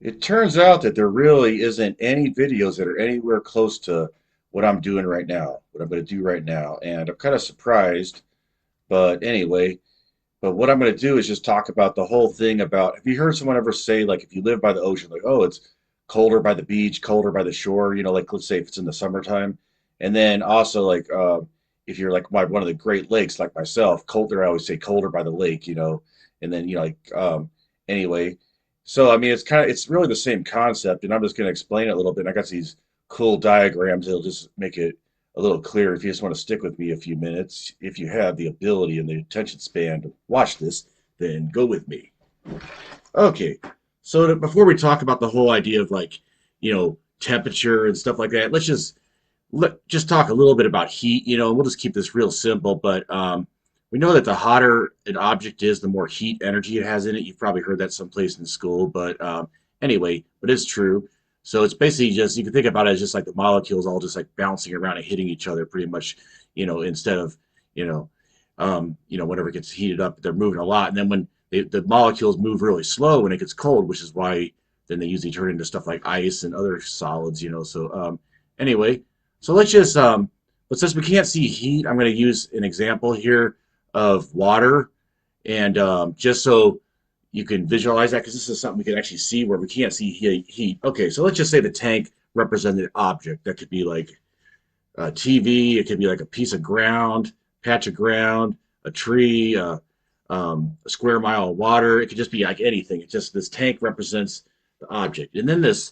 It turns out that there really isn't any videos that are anywhere close to what I'm doing right now, what I'm going to do right now. And I'm kind of surprised, but anyway, but what I'm going to do is just talk about the whole thing about, have you heard someone ever say, like, if you live by the ocean, like, oh, it's colder by the beach, colder by the shore, like, let's say if it's in the summertime. And then also, like, if you're like by one of the Great Lakes, like myself, colder, I always say colder by the lake. And then, anyway. So, I mean, it's really the same concept, and I'm just going to explain it a little bit. I got these cool diagrams that'll just make it a little clearer if you just want to stick with me a few minutes. If you have the ability and the attention span to watch this, then go with me. Okay, so before we talk about the whole idea of like, temperature and stuff like that, let's just talk a little bit about heat. We'll just keep this real simple, but we know that the hotter an object is, the more heat energy it has in it. You've probably heard that someplace in school, but anyway, but it's true. So it's basically just, you can think about it as just like the molecules all just like bouncing around and hitting each other pretty much, instead of, you know, whenever it gets heated up, they're moving a lot. And then when the molecules move really slow when it gets cold, which is why then they usually turn into stuff like ice and other solids. So anyway, so but since we can't see heat, I'm going to use an example here of water, and just so you can visualize that, because this is something we can actually see where we can't see heat. Okay, so let's just say the tank represented an object that could be like a TV, it could be like a piece of ground, patch of ground, a tree, a square mile of water. It could just be like anything. It's just this tank represents the object, and then this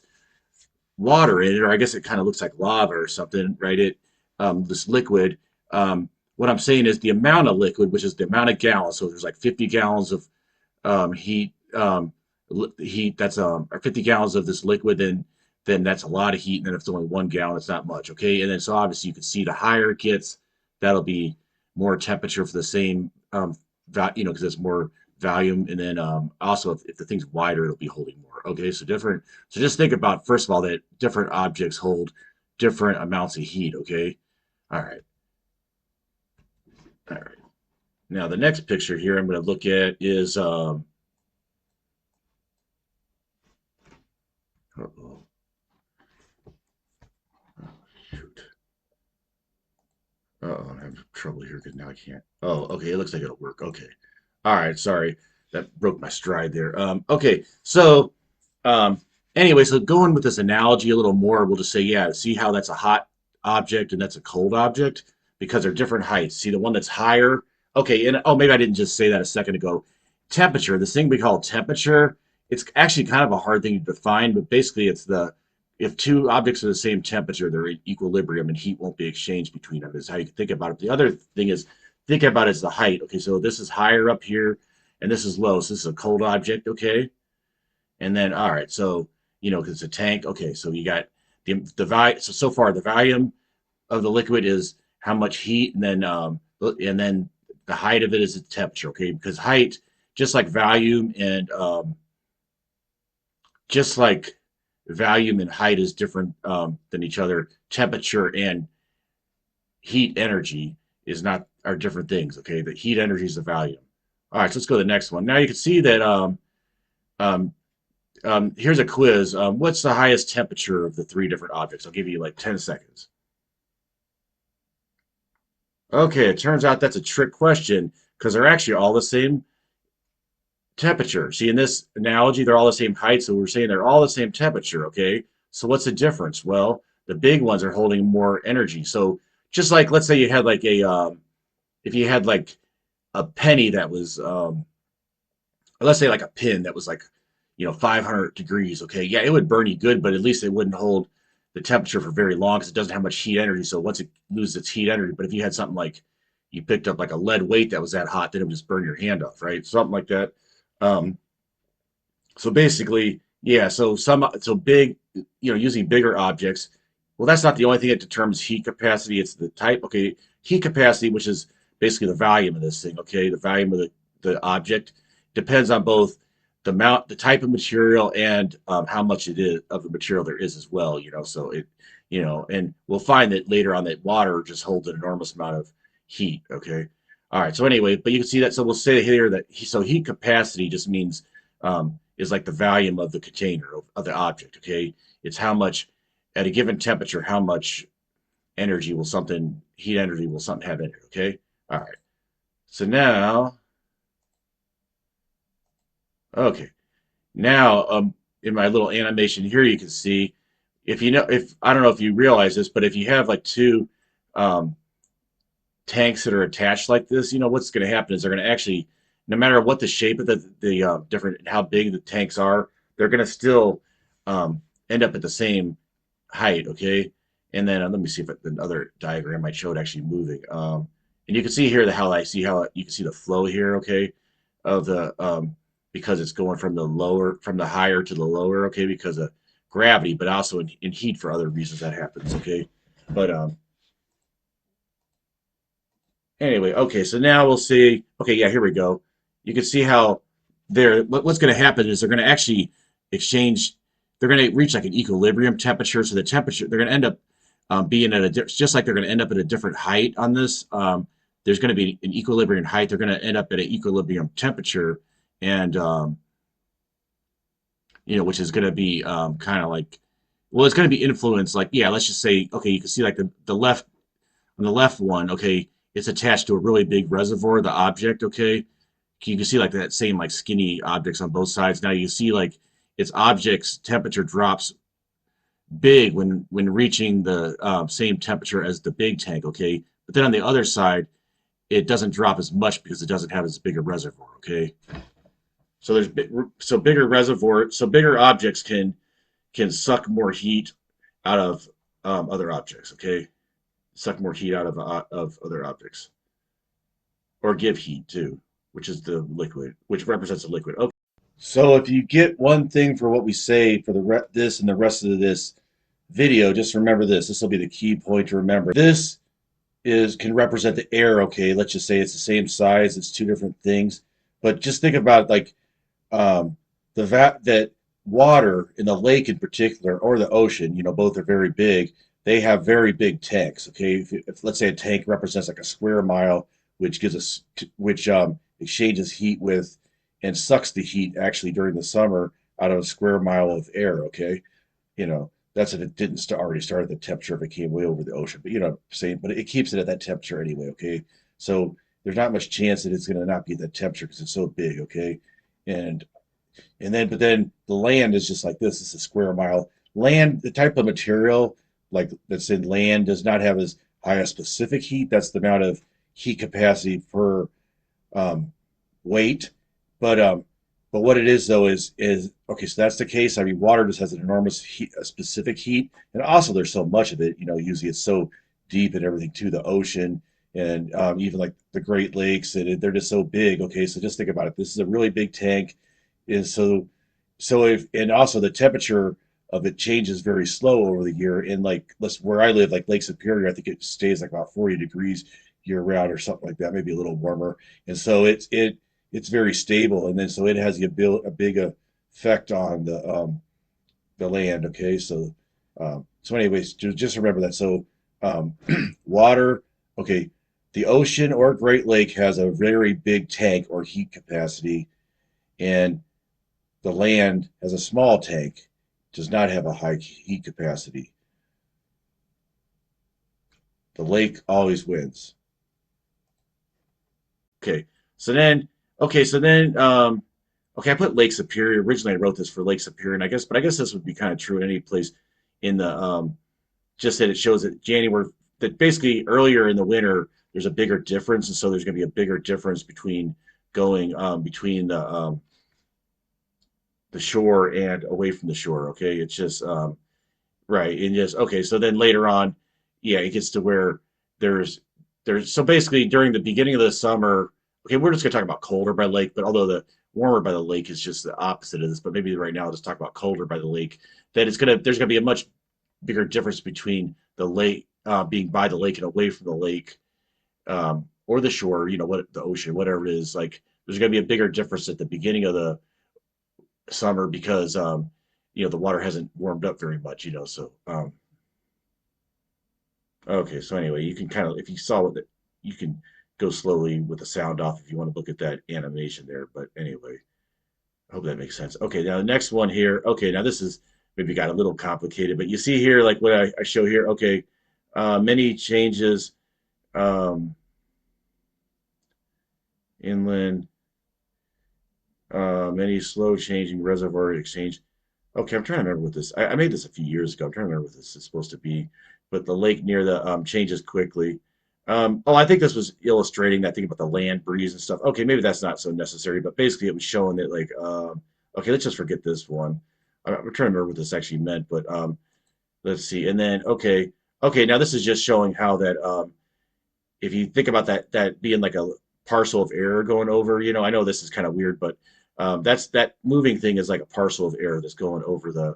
water in it, or I guess it kind of looks like lava or something, right? This liquid. What I'm saying is the amount of liquid, which is the amount of gallons. So there's like 50 gallons of heat, heat that's or 50 gallons of this liquid, then that's a lot of heat. And then if it's only 1 gallon, it's not much. Okay, and then so obviously you can see the higher it gets, that'll be more temperature for the same, because it's more volume. And then also if the thing's wider, it'll be holding more. Okay, so different. So just think about first of all that different objects hold different amounts of heat. Okay, all right, all right. Now the next picture here I'm going to look at is uh-oh. Oh, shoot. Oh, I'm having trouble here because now I can't. Oh, okay. It looks like it'll work. Okay. All right. Sorry. That broke my stride there. Okay. So, um, anyway, so going with this analogy a little more, we'll just say, yeah, see how that's a hot object and that's a cold object because they're different heights. See the one that's higher. Okay. And oh, maybe I didn't just say that a second ago. Temperature, this thing we call temperature, it's actually kind of a hard thing to define, but basically it's if two objects are the same temperature, they're in equilibrium and heat won't be exchanged between them, is how you can think about it. The other thing is, think about it as the height. Okay, so this is higher up here and this is low. So this is a cold object, okay? And then, all right, so, because it's a tank, okay, so you got the value. So far, the volume of the liquid is how much heat, and then the height of it is the temperature, okay? Because height, just like volume and just like volume and height is different than each other. Temperature and heat energy is not are different things. Okay, the heat energy is the volume. All right, so let's go to the next one. Now you can see that um, here's a quiz. What's the highest temperature of the three different objects? I'll give you like 10 seconds. Okay, it turns out that's a trick question because they're actually all the same temperature. See, in this analogy, they're all the same height, so we're saying they're all the same temperature, okay? So what's the difference? Well, the big ones are holding more energy. So just like, let's say you had like if you had like a penny that was, let's say like a pin that was like, 500 degrees, okay? Yeah, it would burn you good, but at least it wouldn't hold the temperature for very long because it doesn't have much heat energy. So once it loses its heat energy, but if you had something like you picked up like a lead weight that was that hot, then it would just burn your hand off, right? Something like that. Um, so basically, yeah, so big, using bigger objects. Well, that's not the only thing that determines heat capacity. It's the type. Okay, heat capacity, which is basically the volume of this thing. Okay, the volume of the object depends on both the type of material, and how much it is of the material there is as well. So and we'll find that later on that water just holds an enormous amount of heat. Okay, all right. So anyway, but you can see that. So we'll say here that so heat capacity just means is like the volume of the container of the object. Okay, it's how much at a given temperature, how much energy will something heat energy will something have in it. Okay, all right. So now, okay, now in my little animation here, you can see if you know if I don't know if you realize this, but if you have like two um, tanks that are attached like this, what's going to happen is they're going to actually, no matter what the shape of the different how big the tanks are, they're going to still um, end up at the same height. Okay, and then let me see if the other diagram might show it actually moving. And you can see here the how I see how you can see the flow here. Okay, of the because it's going from the higher to the lower. Okay, because of gravity, but also in heat for other reasons that happens. Okay, but anyway, okay, so now we'll see. Okay, yeah, here we go. You can see how what's going to happen is they're going to actually exchange, they're going to reach like an equilibrium temperature. So the temperature, they're going to end up being at just like they're going to end up at a different height on this. There's going to be an equilibrium height. They're going to end up at an equilibrium temperature. And, which is going to be kind of like, well, it's going to be influenced like, yeah, let's just say, okay, you can see like the left on the left one, okay, it's attached to a really big reservoir, the object, okay? You can see like that same like skinny objects on both sides. Now you see like its object's temperature drops big when reaching the same temperature as the big tank, okay? But then on the other side, it doesn't drop as much because it doesn't have as big a reservoir, okay? So so bigger objects can suck more heat out of other objects, okay? Suck more heat out of other objects, or give heat too, which is the liquid, which represents the liquid. Okay. So if you get one thing for what we say for this and the rest of this video, just remember this. This will be the key point to remember. This is can represent the air. Okay, let's just say it's the same size. It's two different things, but just think about like um, that water in the lake in particular or the ocean, both are very big. They have very big tanks. Okay, if let's say a tank represents like a square mile, which gives us which exchanges heat with and sucks the heat actually during the summer out of a square mile of air. Okay, that's if it didn't already start at the temperature if it came way over the ocean. But you know what I'm saying. But it keeps it at that temperature anyway. Okay, so there's not much chance that it's going to not be at that temperature because it's so big. Okay, and but then the land is just like this. It's a square mile. Land, the type of material like that's in land does not have as high a specific heat. That's the amount of heat capacity per um, weight. But what it is though is okay. So that's the case. I mean, water just has an enormous heat, a specific heat, and also there's so much of it. Usually it's so deep and everything too. The ocean and even like the Great Lakes, and they're just so big. Okay, so just think about it. This is a really big tank, is so if and also the temperature of it changes very slow over the year. And like where I live, like Lake Superior, I think it stays like about 40 degrees year round or something like that, maybe a little warmer. And so it's very stable, and then so it has a big effect on the land. Okay, so anyways, just remember that. So um, water, okay, the ocean or Great Lake has a very big tank or heat capacity, and the land has a small tank, does not have a high heat capacity. The lake always wins. Okay, so then, okay, I put Lake Superior. Originally, I wrote this for Lake Superior, and but I guess this would be kind of true in any place in the, just that it shows that January, that basically earlier in the winter, there's a bigger difference, and so there's going to be a bigger difference between going between the shore and away from the shore. Okay, it's just right, and just okay. So then later on, yeah, it gets to where there's so basically during the beginning of the summer. Okay, we're just gonna talk about colder by the lake, but although the warmer by the lake is just the opposite of this, but maybe right now I'll just talk about colder by the lake. That there's gonna be a much bigger difference between the lake being by the lake and away from the lake, or the shore. What the ocean, whatever it is. Like there's gonna be a bigger difference at the beginning of the summer because the water hasn't warmed up very much. So okay, so anyway, you can kind of, if you saw what you can go slowly with the sound off if you want to look at that animation there. But anyway, I hope that makes sense. Okay, now the next one here. Okay, now this is maybe got a little complicated, but you see here, like what I show here. Okay, many changes um, inland, many slow changing reservoir exchange. Okay, I'm trying to remember what this. I made this a few years ago. I'm trying to remember what this is supposed to be, but the lake near the changes quickly. Oh, I think this was illustrating that thing about the land breeze and stuff. Okay, maybe that's not so necessary, but basically it was showing that like, okay, let's just forget this one. I'm trying to remember what this actually meant, but let's see. And then okay, now this is just showing how that if you think about that being like a parcel of air going over, I know this is kind of weird, but that's that moving thing is like a parcel of air that's going over the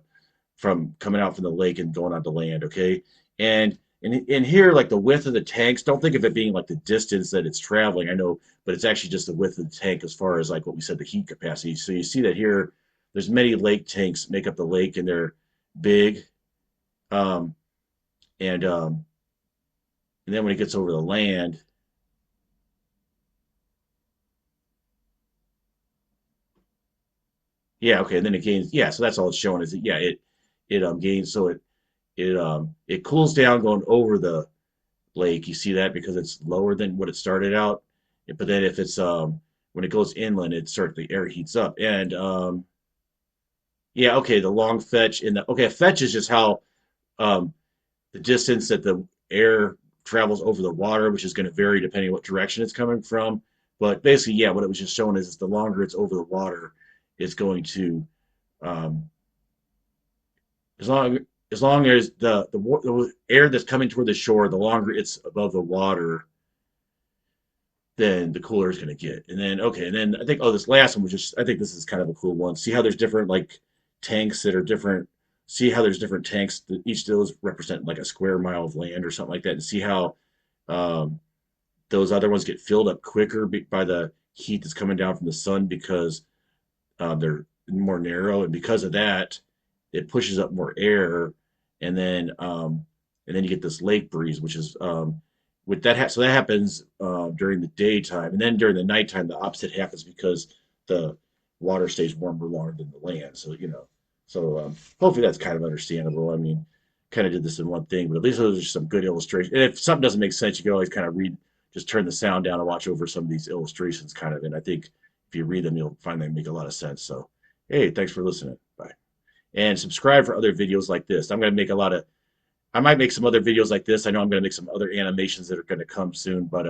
from coming out from the lake and going onto land. Okay, and in here, like the width of the tanks, don't think of it being like the distance that it's traveling. I know, but it's actually just the width of the tank as far as like what we said, the heat capacity. So you see that here, there's many lake tanks make up the lake, and they're big. Um, and and then when it gets over the land, yeah, okay, and then it gains. Yeah, so that's all it's showing is that yeah, it gains. So it cools down going over the lake. You see that because it's lower than what it started out. But then if it's when it goes inland, the air heats up. And yeah, okay, the long fetch in the okay, a fetch is just how um the distance that the air travels over the water, which is going to vary depending on what direction it's coming from. But basically, yeah, what it was just showing is the longer it's over the water, it's going to um, as long as long as the air that's coming toward the shore, the longer it's above the water, then the cooler is going to get. And then okay, and then I think this last one was just I think this is kind of a cool one. See how there's different like tanks that are different. See how there's different tanks that each of those represent like a square mile of land or something like that, and see how um, those other ones get filled up quicker by the heat that's coming down from the sun because they're more narrow, and because of that, it pushes up more air, and then you get this lake breeze, which is with that. So that happens during the daytime, and then during the nighttime, the opposite happens because the water stays warmer longer than the land. So hopefully that's kind of understandable. I mean, kind of did this in one thing, but at least those are some good illustrations. And if something doesn't make sense, you can always kind of read, just turn the sound down and watch over some of these illustrations, kind of. And I think if you read them, you'll find they make a lot of sense. So, hey, thanks for listening. Bye. And subscribe for other videos like this. I might make some other videos like this. I know I'm going to make some other animations that are going to come soon, but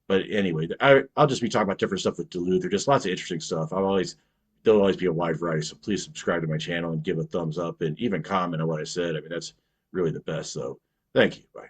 anyway, I'll just be talking about different stuff with Duluth. There's just lots of interesting stuff. There'll always be a wide variety. So please subscribe to my channel and give a thumbs up and even comment on what I said. I mean, that's really the best. So thank you. Bye.